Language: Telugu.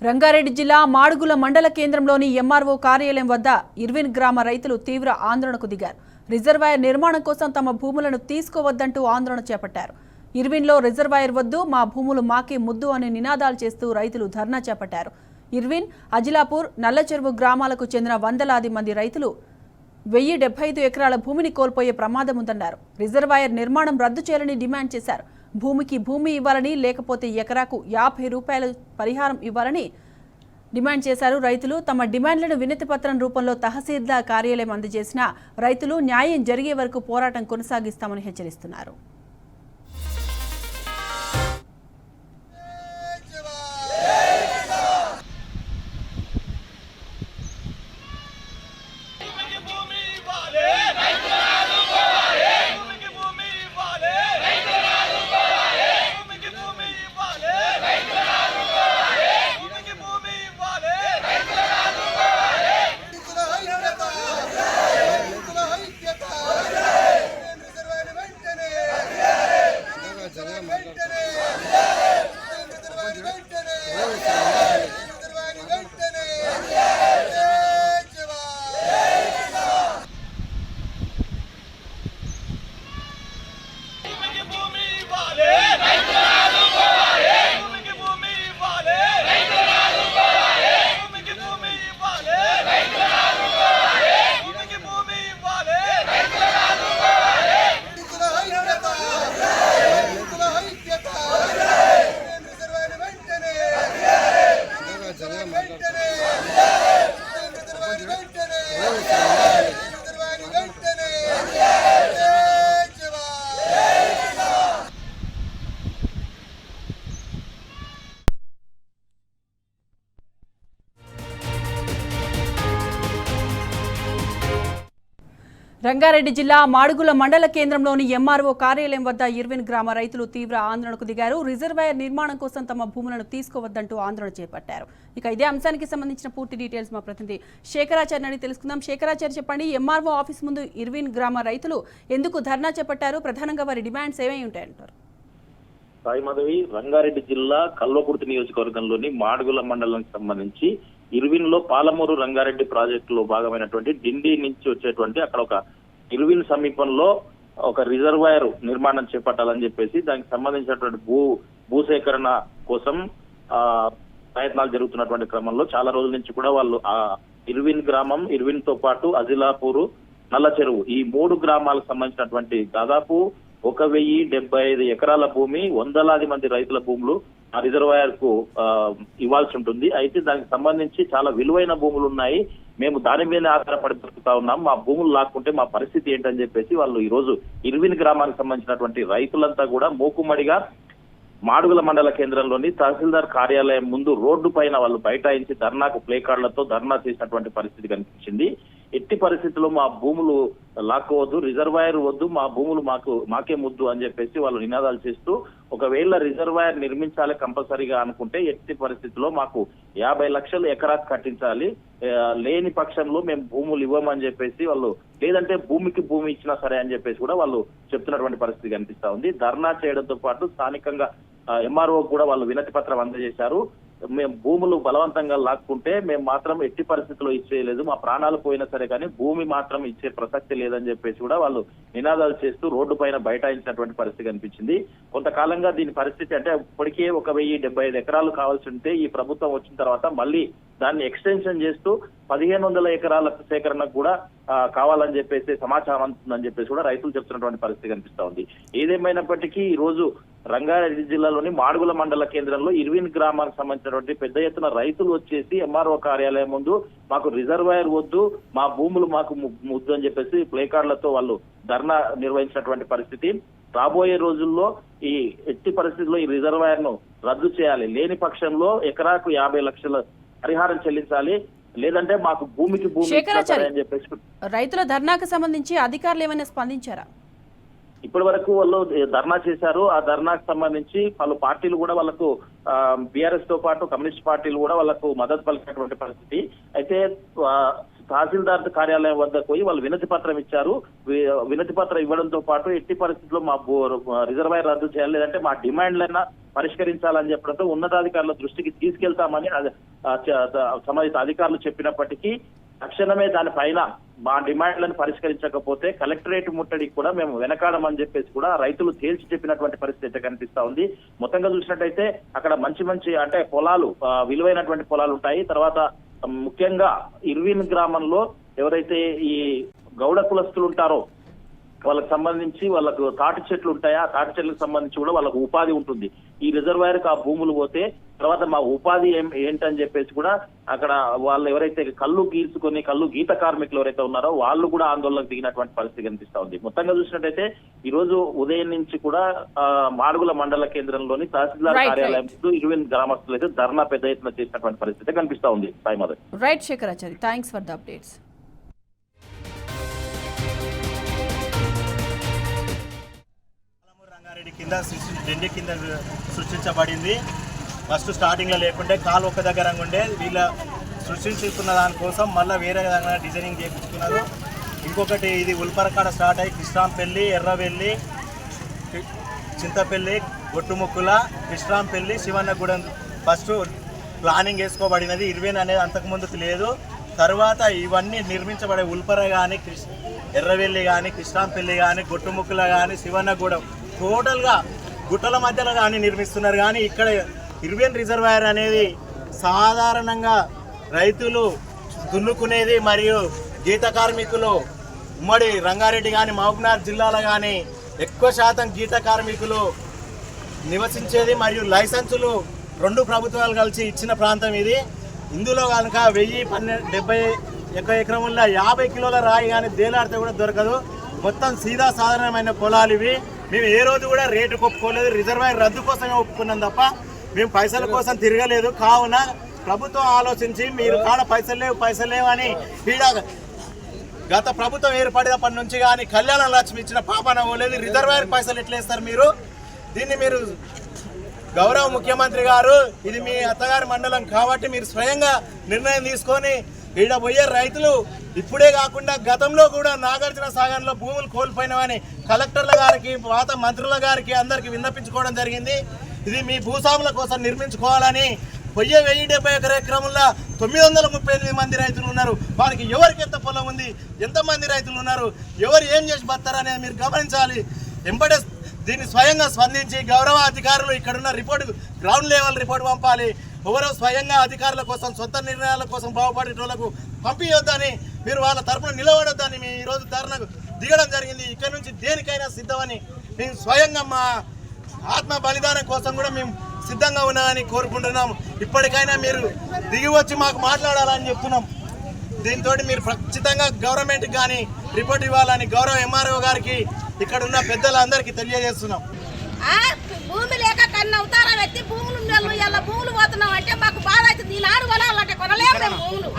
రంగారెడ్డి జిల్లా మాడుగుల మండల కేంద్రంలోని ఎంఆర్ఓ కార్యాలయం వద్ద ఇర్విన్ గ్రామ రైతులు తీవ్ర ఆందోళనకు దిగారు. రిజర్వాయర్ నిర్మాణం కోసం తమ భూములను తీసుకోవద్దంటూ ఆందోళన చేపట్టారు. ఇర్విన్లో రిజర్వాయర్ వద్దు, మా భూములు మాకే ముద్దు అనే నినాదాలు చేస్తూ రైతులు ధర్నా చేపట్టారు. ఇర్విన్, అజిలాపూర్, నల్లచెరువు గ్రామాలకు చెందిన వందలాది మంది రైతులు 1075 ఎకరాల భూమిని కోల్పోయే ప్రమాదం ఉందన్నారు. రిజర్వాయర్ నిర్మాణం రద్దు చేయాలని డిమాండ్ చేశారు. భూమికి భూమి ఇవ్వాలని, లేకపోతే ఎకరాకు 50 రూపాయలు పరిహారం ఇవ్వాలని డిమాండ్ చేశారు. రైతులు తమ డిమాండ్లను వినతి పత్రం రూపంలో తహసీల్దార్ కార్యాలయం అందజేసిన రైతులు న్యాయం జరిగే వరకు పోరాటం కొనసాగిస్తామని హెచ్చరిస్తున్నారు. రంగారెడ్డి జిల్లా మాడుగుల మండల కేంద్రంలోని ఎంఆర్ఓ కార్యాలయం వద్ద ఇర్విన్ గ్రామ రైతులు తీవ్ర ఆందోళనకు దిగారు. రిజర్వాయర్ నిర్మాణం కోసం తమ భూములను తీసుకోవద్దంటూ ఆందోళన చేపట్టారు. ఇక ఇదే అంశానికి సంబంధించిన పూర్తి డీటెయిల్స్ మా ప్రతినిధి శేఖరాచార్యని తెలుసుకుందాం. శేఖరాచార్య, చెప్పండి, ఎంఆర్ఓ ఆఫీస్ ముందు ఇర్విన్ గ్రామ రైతులు ఎందుకు ధర్నా చేపట్టారు? ప్రధానంగా వారి డిమాండ్స్ ఏమై ఉంటాయంటారు? సాయి మాధవి, రంగారెడ్డి జిల్లా కల్వకుర్తి నియోజకవర్గంలోని మాడుగుల మండలానికి సంబంధించి ఇర్విన్ లో పాలమూరు రంగారెడ్డి ప్రాజెక్టులో భాగమైనటువంటి డిండి నుంచి వచ్చేటువంటి అక్కడ ఒక ఇర్విన్ సమీపంలో ఒక రిజర్వాయర్ నిర్మాణం చేపట్టాలని చెప్పేసి దానికి సంబంధించినటువంటి భూసేకరణ కోసం ప్రయత్నాలు జరుగుతున్నటువంటి క్రమంలో చాలా రోజుల నుంచి కూడా వాళ్ళు ఆ ఇర్విన్ గ్రామం, ఇర్విన్ తో పాటు అజిలాపూరు, నల్లచెరువు ఈ 3 గ్రామాలకు సంబంధించినటువంటి దాదాపు 1075 ఎకరాల భూమి, వందలాది మంది రైతుల భూములు ఆ రిజర్వాయర్ కు ఇవ్వాల్సి ఉంటుంది. అయితే దానికి సంబంధించి చాలా విలువైన భూములు ఉన్నాయి, మేము దాని మీద ఆధారపడి బతుకుతా ఉన్నాం, మా భూములు లాక్కుంటే మా పరిస్థితి ఏంటని చెప్పేసి వాళ్ళు ఈ రోజు ఇర్విన్ గ్రామానికి సంబంధించినటువంటి రైతులంతా కూడా మూకుమ్మడిగా మాడుగుల మండల కేంద్రంలోని తహసీల్దార్ కార్యాలయం ముందు రోడ్డు పైన వాళ్ళు బైఠాయించి ధర్నాకు ప్లే కార్డులతో ధర్నా చేసినటువంటి పరిస్థితి కనిపించింది. ఎట్టి పరిస్థితుల్లో మా భూములు లాక్కోవద్దు, రిజర్వాయర్ వద్దు, మా భూములు మాకే ముద్దు అని చెప్పేసి వాళ్ళు నినాదాలు చేస్తూ, ఒకవేళ రిజర్వాయర్ నిర్మించాలి కంపల్సరీగా అనుకుంటే ఎట్టి పరిస్థితుల్లో మాకు 50 లక్షలు ఎకరాకు కట్టించాలి, లేని పక్షంలో మేము భూములు ఇవ్వమని చెప్పేసి వాళ్ళు, లేదంటే భూమికి భూమి ఇచ్చినా సరే అని చెప్పేసి కూడా వాళ్ళు చెప్తున్నటువంటి పరిస్థితి కనిపిస్తా ఉంది. ధర్నా చేయడంతో పాటు స్థానికంగా ఎంఆర్ఓ కూడా వాళ్ళు వినతి పత్రం అందజేశారు. మేము భూములు బలవంతంగా లాక్కుంటే మేము మాత్రం ఎట్టి పరిస్థితుల్లో ఇచ్చేయలేదు, మా ప్రాణాలు పోయినా సరే కానీ భూమి మాత్రం ఇచ్చే ప్రసక్తి లేదని చెప్పేసి కూడా వాళ్ళు నినాదాలు చేస్తూ రోడ్డు పైన బైఠాయించినటువంటి పరిస్థితి కనిపించింది. కొంతకాలంగా దీని పరిస్థితి అంటే ఇప్పటికే 1075 ఎకరాలు కావాల్సి ఉంటే ఈ ప్రభుత్వం వచ్చిన తర్వాత మళ్ళీ దాన్ని ఎక్స్టెన్షన్ చేస్తూ 1500 ఎకరాల సేకరణకు కూడా కావాలని చెప్పేసి సమాచారం అందుతుందని చెప్పేసి కూడా రైతులు చెప్తున్నటువంటి పరిస్థితి కనిపిస్తా ఉంది. ఏదేమైనప్పటికీ ఈ రోజు రంగారెడ్డి జిల్లాలోని మాడుగుల మండల కేంద్రంలో ఇర్విన్ గ్రామానికి సంబంధించినటువంటి పెద్ద ఎత్తున రైతులు వచ్చేసి ఎంఆర్ఓ కార్యాలయం ముందు మాకు రిజర్వాయర్ వద్దు, మా భూములు మాకు ముద్దు అని చెప్పేసి ప్లే కార్డులతో వాళ్ళు ధర్నా నిర్వహించినటువంటి పరిస్థితి. రాబోయే రోజుల్లో ఈ ఎట్టి పరిస్థితుల్లో ఈ రిజర్వాయర్ ను రద్దు చేయాలి, లేని పక్షంలో ఎకరాకు 50 లక్షల పరిహారం చెల్లించాలి, లేదంటే మాకు భూమికి భూమి అని చెప్పేసి రైతుల ధర్నాకు సంబంధించి అధికారులు ఏమైనా స్పందించారా? ఇప్పటి వరకు వాళ్ళు ధర్నా చేశారు. ఆ ధర్నాకు సంబంధించి పలు పార్టీలు కూడా వాళ్ళకు బీఆర్ఎస్ తో పాటు కమ్యూనిస్ట్ పార్టీలు కూడా వాళ్ళకు మద్దతు పలికినటువంటి పరిస్థితి. అయితే తహసీల్దార్ కార్యాలయం వద్దకు పోయి వాళ్ళు వినతి పత్రం ఇచ్చారు. వినతి పత్రం ఇవ్వడంతో పాటు ఎట్టి పరిస్థితుల్లో మా రిజర్వాయర్ రద్దు చేయాలి, లేదంటే మా డిమాండ్లైనా పరిష్కరించాలని చెప్పడంతో ఉన్నతాధికారుల దృష్టికి తీసుకెళ్తామని సంబంధిత అధికారులు చెప్పినప్పటికీ తక్షణమే దానిపైన మా డిమాండ్లను పరిష్కరించకపోతే కలెక్టరేట్ ముట్టడికి కూడా మేము వెనకాడమని చెప్పేసి కూడా రైతులు తేల్చి చెప్పినటువంటి పరిస్థితి కనిపిస్తా ఉంది. మొత్తంగా చూసినట్టయితే అక్కడ మంచి అంటే పొలాలు, విలువైనటువంటి పొలాలు ఉంటాయి. తర్వాత ముఖ్యంగా ఇర్విన్ గ్రామంలో ఎవరైతే ఈ గౌడ కులస్తులు ఉంటారో వాళ్ళకి సంబంధించి వాళ్ళకు తాటి చెట్లు ఉంటాయా, ఆ తాటి చెట్లకు సంబంధించి కూడా వాళ్ళకు ఉపాధి ఉంటుంది. ఈ రిజర్వాయర్కి ఆ భూములు పోతే తర్వాత మా ఉపాధి ఏంటని చెప్పేసి కూడా అక్కడ వాళ్ళు ఎవరైతే కళ్ళు గీత కార్మికులు ఎవరైతే ఉన్నారో వాళ్ళు కూడా ఆందోళనకు దిగినటువంటి పరిస్థితి కనిపిస్తా ఉంది. మొత్తంగా చూసినట్టయితే ఈ రోజు ఉదయం నుంచి కూడా మాడుగుల మండల కేంద్రంలోని తహసీల్దార్ కార్యాలయం ముందు 20 గ్రామస్తులు అయితే ధర్నా పెద్ద ఎత్తున చేసినటువంటి పరిస్థితి కనిపిస్తా ఉంది. Sai Madhav. Right Shekharachari, thanks for the updates. కింద డిండి కింద సృష్టించబడింది. ఫస్ట్ స్టార్టింగ్లో లేకుంటే కాలు ఒక్క దగ్గర ఉండే, వీళ్ళ సృష్టించుకున్న దానికోసం మళ్ళీ వేరే విధంగా డిజైనింగ్ చేయించుకున్నారు. ఇంకొకటి ఇది ఉల్పరకాడ స్టార్ట్ అయ్యి కృష్ణాంపల్లి, ఎర్రవెల్లి, చింతపల్లి, గొట్టుముక్కుల, కృష్ణాంపల్లి, శివన్నగూడెం ఫస్ట్ ప్లానింగ్ వేసుకోబడినది. 20 అనేది అంతకుముందుకు లేదు. తర్వాత ఇవన్నీ నిర్మించబడే ఉల్పర కానీ, ఎర్రవెల్లి కానీ, కృష్ణాంపల్లి కానీ, గొట్టుముక్కుల కానీ, శివన్నగూడెం టోటల్గా గుట్టల మధ్యలో కానీ నిర్మిస్తున్నారు. కానీ ఇక్కడ 20 రిజర్వాయర్ అనేది సాధారణంగా రైతులు దున్నుకునేది మరియు గీత కార్మికులు ఉమ్మడి రంగారెడ్డి కానీ మహబూబ్నగర్ జిల్లాలో కానీ ఎక్కువ శాతం గీత కార్మికులు నివసించేది మరియు లైసెన్సులు 2 ప్రభుత్వాలు కలిసి ఇచ్చిన ప్రాంతం ఇది. ఇందులో కనుక 1070 ఎకరముల్లో 50 కిలోల రాయి కానీ దేలాడితే కూడా దొరకదు. మొత్తం సీదా సాధారణమైన పొలాలు ఇవి. మేము ఏ రోజు కూడా రేటు ఒప్పుకోలేదు, రిజర్వాయర్ రద్దు కోసమే ఒప్పుకున్నాం తప్ప మేము పైసల కోసం తిరగలేదు. కావున ప్రభుత్వం ఆలోచించి మీరు కాడ పైసలు లేవు అని గత ప్రభుత్వం ఏర్పడినప్పటి నుంచి కానీ కళ్యాణ లక్ష్మి ఇచ్చిన పాపన పోలేదు. రిజర్వాయర్ పైసలు ఎట్లా ఇస్తారు మీరు? దీన్ని మీరు గౌరవ ముఖ్యమంత్రి గారు, ఇది మీ అత్తగారి మండలం కాబట్టి మీరు స్వయంగా నిర్ణయం తీసుకొని ఈడ పోయే రైతులు ఇప్పుడే కాకుండా గతంలో కూడా నాగార్జున సాగర్లో భూములు కోల్పోయినవని కలెక్టర్ల గారికి, పాత మంత్రుల గారికి అందరికీ విన్నపించుకోవడం జరిగింది. ఇది మీ భూస్వాముల కోసం నిర్మించుకోవాలని. 1070 ఎకరముల్లో 938 మంది రైతులు ఉన్నారు. వారికి ఎవరికి ఎంత పొలం ఉంది, ఎంతమంది రైతులు ఉన్నారు, ఎవరు ఏం చేసి బతారు అనేది మీరు గమనించాలి. ఎంబడే దీన్ని స్వయంగా స్పందించి గౌరవ అధికారులు ఇక్కడున్న రిపోర్టు, గ్రౌండ్ లెవెల్ రిపోర్ట్ పంపాలి. ఎవరో స్వయంగా అధికారుల కోసం, సొంత నిర్ణయాల కోసం బాగుపడేటోళ్లకు పంపించొద్దని, మీరు వాళ్ళ తరఫున నిలబడొద్దని మేము ఈరోజు ధర్నాకు దిగడం జరిగింది. ఇక్కడ నుంచి దేనికైనా సిద్ధమని మేము స్వయంగా మా ఆత్మ బలిదానం కోసం కూడా మేము సిద్ధంగా ఉన్నామని కోరుకుంటున్నాం. ఇప్పటికైనా మీరు దిగి వచ్చి మాకు మాట్లాడాలని చెప్తున్నాం. దీంతో మీరు ఖచ్చితంగా గవర్నమెంట్కి కానీ రిపోర్ట్ ఇవ్వాలని గౌరవ ఎంఆర్ఓ గారికి, ఇక్కడ ఉన్న పెద్దలందరికీ తెలియజేస్తున్నాం. భూమి లేక కన్ను అవుతారా వ్యక్తి భూములు ఇలా భూములు పోతున్నాం అంటే మాకు బాధ అవుతుంది. ఈనాడు కొనాలంటే కొనలేము భూములు.